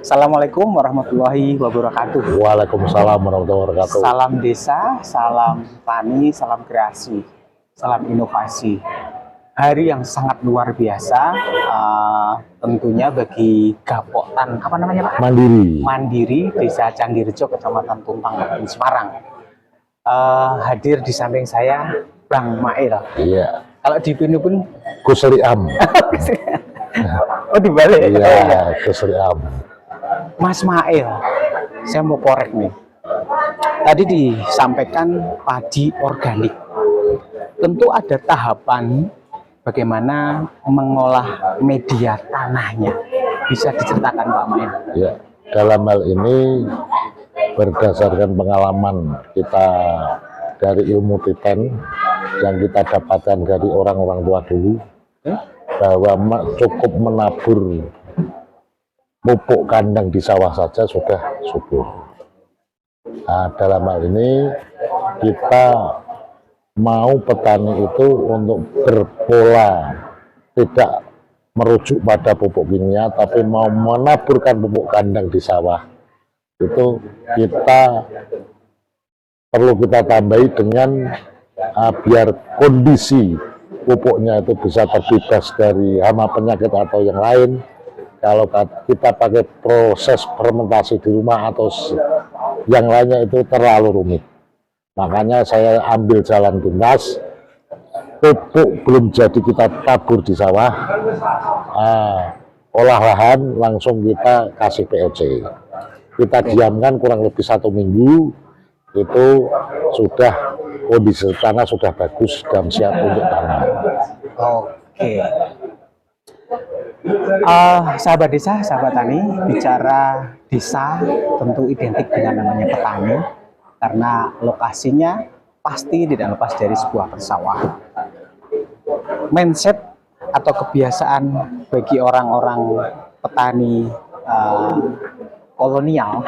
Assalamualaikum warahmatullahi wabarakatuh. Waalaikumsalam warahmatullahi wabarakatuh. Salam desa, salam tani, salam kreasi, salam inovasi. Hari yang sangat luar biasa, tentunya bagi Gapotan, apa namanya Pak? Mandiri, Desa Candirejo, Kecamatan Tuntang, Kabupaten Semarang. Hadir di samping saya, Bang Mail. Iya. Kalau di Pinu pun Gus Riam. Oh dibalik. Iya, Gus Riam. Mas Mail, saya mau korek nih. Tadi disampaikan padi organik. Tentu ada tahapan bagaimana mengolah media tanahnya. Bisa diceritakan Pak Mail? Ya, dalam hal ini berdasarkan pengalaman kita dari ilmu titen yang kita dapatkan dari orang-orang tua dulu, bahwa cukup menabur pupuk kandang di sawah saja sudah subur. Nah, dalam hal ini kita mau petani itu untuk berpola, tidak merujuk pada pupuk kimia, tapi mau menaburkan pupuk kandang di sawah. Itu kita perlu kita tambahi dengan biar kondisi pupuknya itu bisa terbebas dari hama penyakit atau yang lain. Kalau kita pakai proses fermentasi di rumah atau yang lainnya itu terlalu rumit. Makanya saya ambil jalan pintas, pupuk belum jadi kita tabur di sawah, olah lahan langsung kita kasih POC. Kita diamkan kurang lebih 1 minggu, itu sudah kondisi tanah sudah bagus dan siap untuk tanam. Oke. Sahabat desa, sahabat tani, bicara desa tentu identik dengan namanya petani, karena lokasinya pasti tidak lepas dari sebuah persawahan. Mindset atau kebiasaan bagi orang-orang petani kolonial,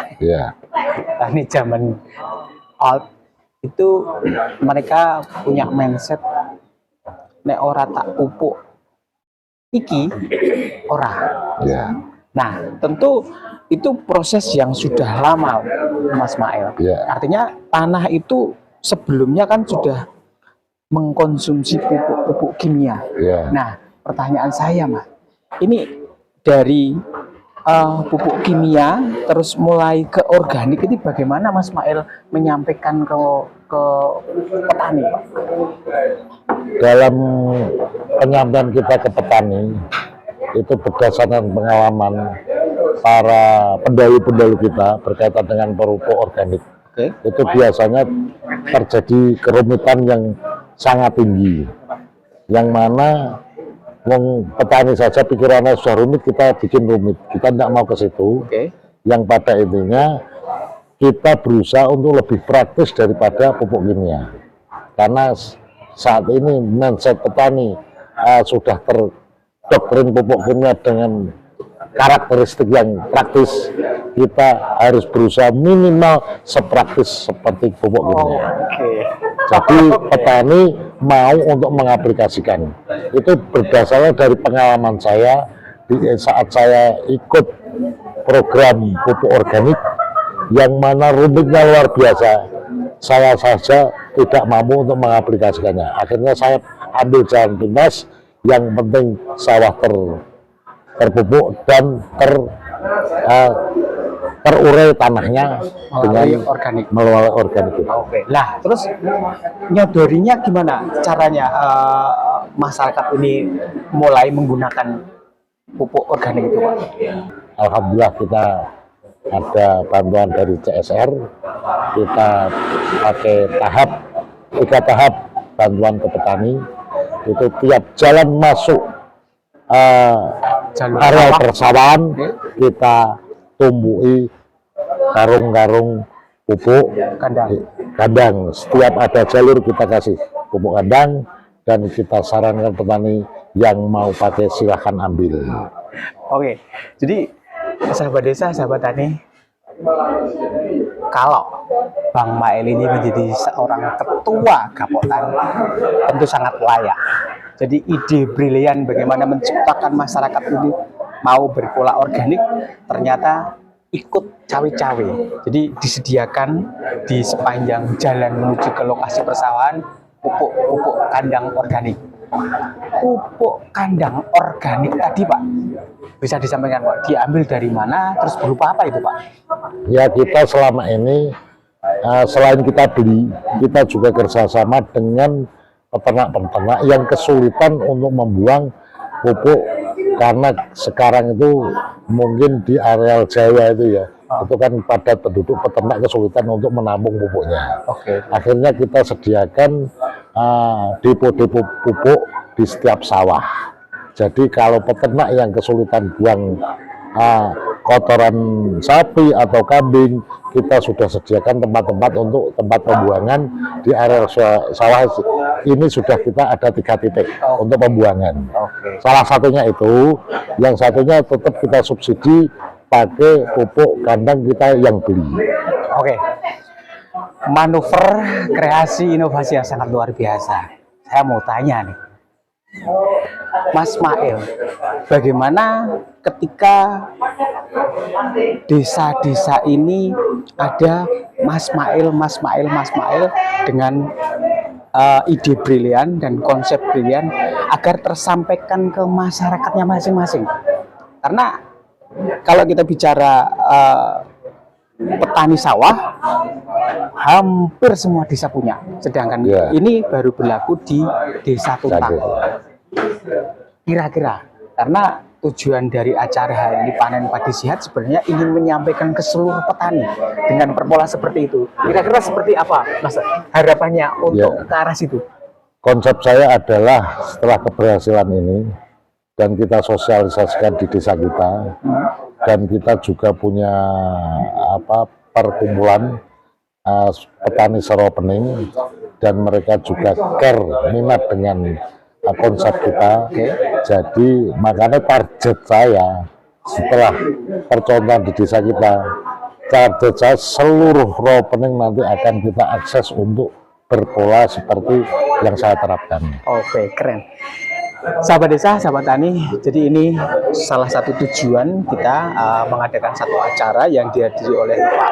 petani zaman old, itu mereka punya mindset nek ora tak pupuk iki ora. Nah, tentu itu proses yang sudah lama, Mas Mail. Artinya tanah itu sebelumnya kan sudah mengkonsumsi pupuk kimia. Nah, pertanyaan saya, Mas, ini dari pupuk kimia terus mulai ke organik, ini bagaimana Mas Mail menyampaikan ke petani, Pak? Dalam penyampaian kita ke petani itu berdasarkan pengalaman para pendahulu kita berkaitan dengan pupuk organik. Itu biasanya terjadi kerumitan yang sangat tinggi, yang mana petani saja pikirannya sudah rumit, kita bikin rumit, kita tidak mau ke situ. Yang pada intinya kita berusaha untuk lebih praktis daripada pupuk kimia, karena saat ini mindset petani sudah terdoktrin pupuk kimia dengan karakteristik yang praktis. Kita harus berusaha minimal sepraktis seperti pupuk kimia. Jadi petani mau untuk mengaplikasikan. Itu berdasarkan dari pengalaman saya saat saya ikut program pupuk organik, yang mana rumitnya luar biasa. Saya saja tidak mampu untuk mengaplikasikannya. Akhirnya saya ambil jalan pintas, yang penting sawah terpupuk dan terurai tanahnya dengan melalui organik. Lah, terus nyodorinya gimana caranya masyarakat ini mulai menggunakan pupuk organik itu, Pak? Alhamdulillah kita ada bantuan dari CSR, kita pakai 3 tahap bantuan ke petani. Itu tiap jalan masuk area persawahan kita tumbuhi karung-karung pupuk kandang. Setiap ada jalur kita kasih pupuk kandang, dan kita sarankan petani yang mau pakai silahkan ambil. Oke, jadi sahabat desa, sahabat tani, kalau Bang Mail ini menjadi seorang ketua Gapotan, tentu sangat layak. Jadi ide brilian bagaimana menciptakan masyarakat ini mau berpola organik, ternyata ikut cawe-cawe. Jadi disediakan di sepanjang jalan menuju ke lokasi persawahan pupuk kandang organik. Pupuk kandang organik tadi Pak, bisa disampaikan Pak, diambil dari mana, terus berupa apa itu Pak? Ya, kita selama ini selain kita beli, kita juga kerjasama dengan peternak-peternak yang kesulitan untuk membuang pupuk, karena sekarang itu mungkin di areal Jawa itu ya, itu kan padat penduduk, peternak kesulitan untuk menampung pupuknya. Oke. Akhirnya kita sediakan depo-depo pupuk di setiap sawah. Jadi kalau peternak yang kesulitan buang kotoran sapi atau kambing, kita sudah sediakan tempat-tempat untuk tempat pembuangan di area sawah. Ini sudah kita ada 3 titik untuk pembuangan. Salah satunya itu, yang satunya tetap kita subsidi pakai pupuk kandang kita yang beli. Oke. Manuver kreasi inovasi yang sangat luar biasa. Saya mau tanya nih, Mas Mail, bagaimana ketika desa-desa ini ada Mas Mail dengan ide brilian dan konsep brilian agar tersampaikan ke masyarakatnya masing-masing? Karena kalau kita bicara petani sawah, hampir semua desa punya, sedangkan ini baru berlaku di Desa Tuntang. Kira-kira, karena tujuan dari acara hari ini Panen Padi Sihat sebenarnya ingin menyampaikan ke seluruh petani dengan perpola seperti itu. Kira-kira seperti apa Mas harapannya untuk ke arah situ? Konsep saya adalah setelah keberhasilan ini dan kita sosialisasikan di desa kita, dan kita juga punya perkumpulan petani seropening, dan mereka juga care minat dengan konsep kita. Jadi makanya target saya setelah percontohan di desa kita, target saya seluruh ropening nanti akan kita akses untuk berpola seperti yang saya terapkan. Oke, keren. Sahabat desa, sahabat tani, jadi ini salah satu tujuan kita mengadakan satu acara yang dihadiri oleh Pak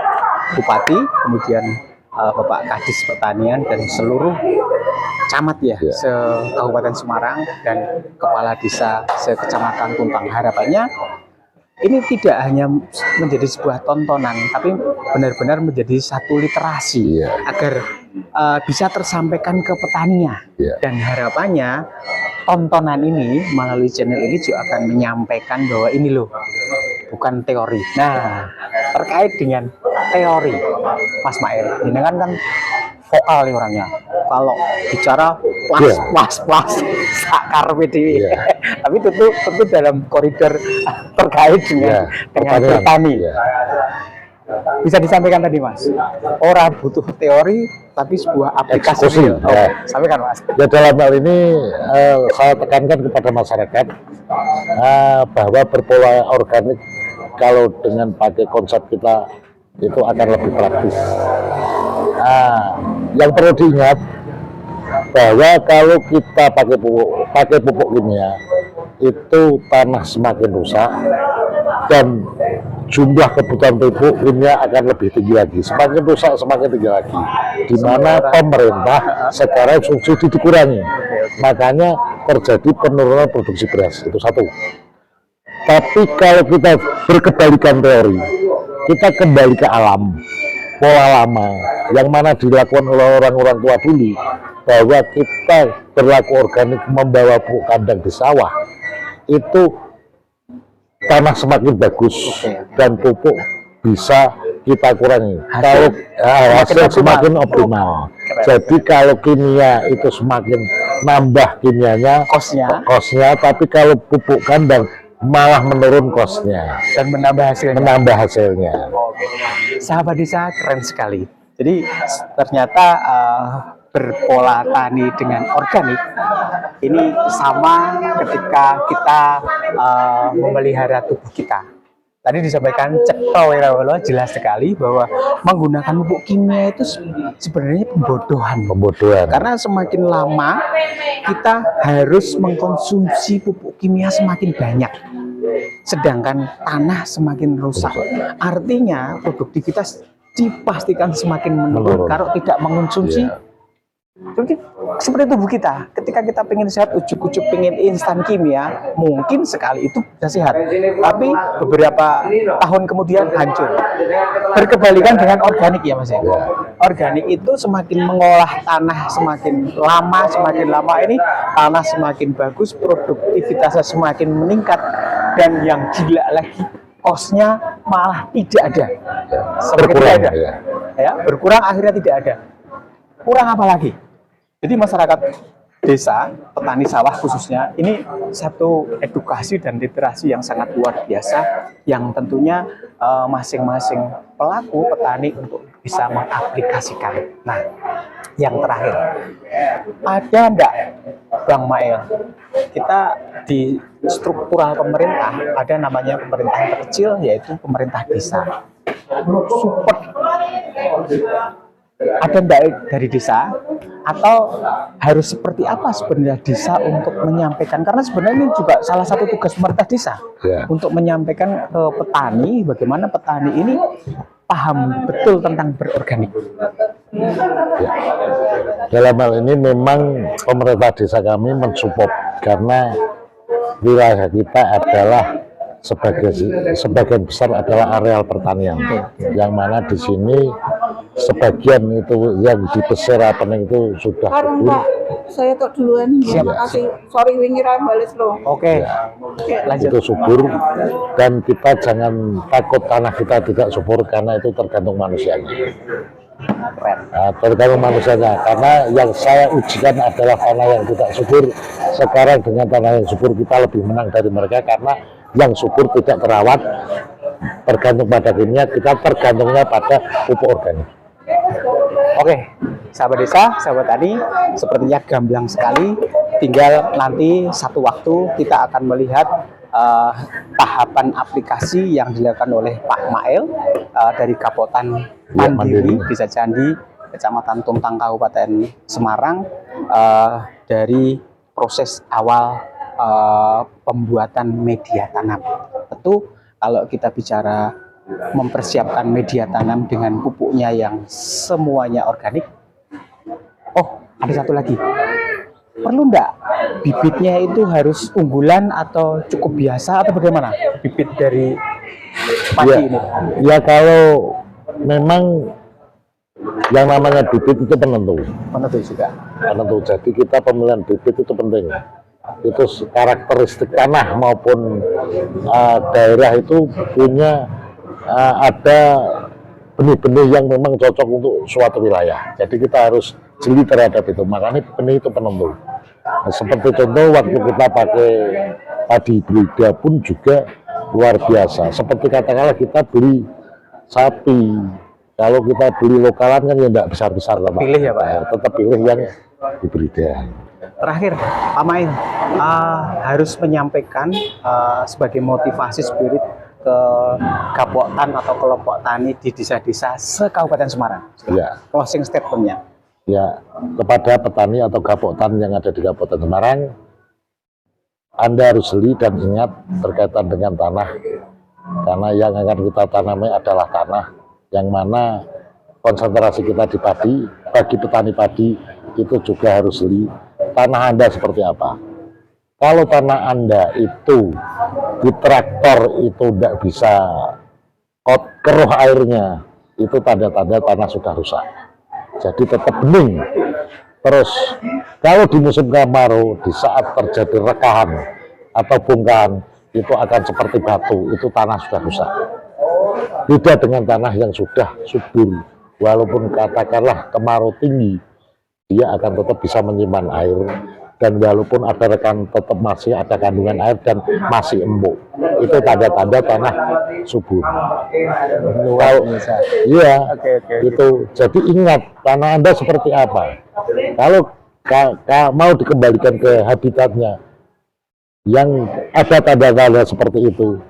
Bupati, kemudian Bapak Kadis Pertanian dan seluruh camat ya, se-Kabupaten Semarang dan kepala desa se-Kecamatan Tuntang. Harapannya ini tidak hanya menjadi sebuah tontonan, tapi benar-benar menjadi satu literasi agar bisa tersampaikan ke petaninya. Dan harapannya tontonan ini melalui channel ini juga akan menyampaikan bahwa ini loh, bukan teori. Nah, terkait dengan teori, Mas Mail, ini kan vokal nih orangnya. Kalau bicara plus sakar PDW. Tapi tentu dalam koridor terkait dengan bertani. Bisa disampaikan tadi Mas, orang butuh teori tapi sebuah aplikasi. Sampaikan Mas. Ya, dalam hal ini saya tekankan kepada masyarakat bahwa berpola organik kalau dengan pakai konsep kita itu akan lebih praktis. Yang perlu diingat bahwa kalau kita pakai pupuk kimia, itu tanah semakin rusak dan jumlah kebutuhan pupuk kimia akan lebih tinggi lagi. Semakin rusak semakin tinggi lagi. Di mana pemerintah sekarang subsidi dikurangi, makanya terjadi penurunan produksi beras. Itu satu. Tapi kalau kita berkebalikan teori, kita kembali ke alam, pola lama yang mana dilakukan oleh orang-orang tua dulu, bahwa kita berlaku organik membawa pupuk kandang di sawah, itu tanah semakin bagus dan pupuk bisa kita kurangi. Kalau hasil semakin optimal. Jadi kalau kimia itu semakin nambah kimianya, kosnya, tapi kalau pupuk kandang malah menurun kosnya dan menambah hasilnya. Sahabat desa, keren sekali. Jadi ternyata berpola tani dengan organik ini sama ketika kita memelihara tubuh kita. Tadi disampaikan Cetha Wirawolo jelas sekali bahwa menggunakan pupuk kimia itu sebenarnya pembodohan. Karena semakin lama kita harus mengkonsumsi pupuk kimia semakin banyak. sedangkan tanah semakin rusak. Artinya produktivitas dipastikan semakin menurun Menurun. kalau tidak mengonsumsi. Iya. Jadi seperti tubuh kita, ketika kita pengen sehat, ujuk-ujuk pengen instan kimia, mungkin sekali itu bisa sehat, tapi beberapa tahun kemudian hancur. Berkebalikan dengan organik ya Mas ya. Ya. Organik itu semakin mengolah tanah semakin lama ini tanah semakin bagus, produktivitasnya semakin meningkat, dan yang gila lagi kosnya malah tidak ada. Semakin Berkurang, tidak ada. ya. Ya, berkurang akhirnya tidak ada. Kurang apa lagi? Jadi masyarakat desa, petani sawah khususnya, ini satu edukasi dan literasi yang sangat luar biasa, yang tentunya masing-masing pelaku petani untuk bisa mengaplikasikan. Nah, yang terakhir, ada enggak Bang Mail, kita di struktural pemerintah ada namanya pemerintah terkecil, yaitu pemerintah desa. Support ada enggak dari desa, atau harus seperti apa sebenarnya desa untuk menyampaikan, karena sebenarnya ini juga salah satu tugas pemerintah desa Ya. untuk menyampaikan ke petani bagaimana petani ini paham betul tentang berorganik. Ya. Dalam hal ini memang pemerintah desa kami mensupport karena wilayah kita adalah sebagian besar adalah areal pertanian, yang mana di sini sebagian itu yang di pesir Pening itu sudah Karung subur. Pak, saya tok duluan. Siap. Terima kasih. Sorry wingi ra bales lo. Oke, lanjut. Itu subur, dan kita jangan takut tanah kita tidak subur karena itu tergantung manusianya. Keren. Nah, tergantung manusianya, karena yang saya ujikan adalah tanah yang tidak subur. Sekarang dengan tanah yang subur kita lebih menang dari mereka, karena yang subur tidak terawat, tergantung pada kimia, kita tergantungnya pada pupuk organik. Oke, sahabat desa, sahabat tani, sepertinya gamblang sekali. Tinggal nanti satu waktu kita akan melihat tahapan aplikasi yang dilakukan oleh Pak Mail dari Kapotan Mandiri, Desa Candi, Kecamatan Tuntang, Kabupaten Semarang, dari proses awal pembuatan media tanam. Tentu kalau kita bicara mempersiapkan media tanam dengan pupuknya yang semuanya organik. Oh, ada satu lagi. Perlu enggak bibitnya itu harus unggulan atau cukup biasa atau bagaimana? Bibit dari padi ini. Ya kalau memang yang namanya bibit itu penentu. Menentu juga. Penentu. Jadi kita pemilihan bibit itu penting. Itu karakteristik tanah maupun daerah itu punya ada benih-benih yang memang cocok untuk suatu wilayah. Jadi kita harus jeli terhadap itu. Makanya benih itu penentu. Nah, seperti contoh waktu kita pakai padi hibrida pun juga luar biasa. Seperti katakanlah kita beli sapi. Kalau kita beli lokalan kan ya tidak besar-besar, Pak. Pilih ya Pak ya. Tetap pilih yang hibrida. Terakhir, Pak Mail harus menyampaikan sebagai motivasi spirit ke Kapotan atau kelompok tani di desa-desa se-Kabupaten Semarang. Ya. Closing statement-nya. Ya, kepada petani atau Kapotan yang ada di Kabupaten Semarang, Anda harus jeli dan ingat berkaitan dengan tanah, karena yang akan kita tanami adalah tanah, yang mana konsentrasi kita di padi. Bagi petani padi itu juga harus jeli tanah Anda seperti apa. Kalau tanah Anda itu di traktor itu tidak bisa keruh airnya, itu tanda-tanda tanah sudah rusak. Jadi tetap bening. Terus kalau di musim kemarau, di saat terjadi rekahan atau bongkahan, itu akan seperti batu, itu tanah sudah rusak. Beda dengan tanah yang sudah subur, walaupun katakanlah kemarau tinggi, dia akan tetap bisa menyimpan air, dan walaupun ada rekan tetap masih ada kandungan air dan masih empuk. Itu tanda-tanda tanah subur. Kalau iya, itu jadi ingat tanah Anda seperti apa. Kalau mau dikembalikan ke habitatnya yang ada tanda-tanda seperti itu,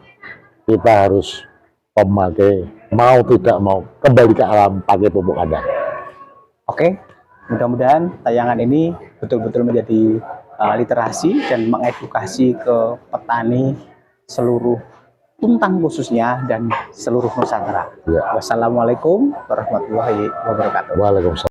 kita harus memakai, mau tidak mau kembali ke alam pakai pupuk Anda. Oke, mudah-mudahan tayangan ini betul-betul menjadi literasi dan mengedukasi ke petani seluruh Tuntang khususnya dan seluruh Nusantara. Ya. Wassalamualaikum warahmatullahi wabarakatuh. Waalaikumsalam.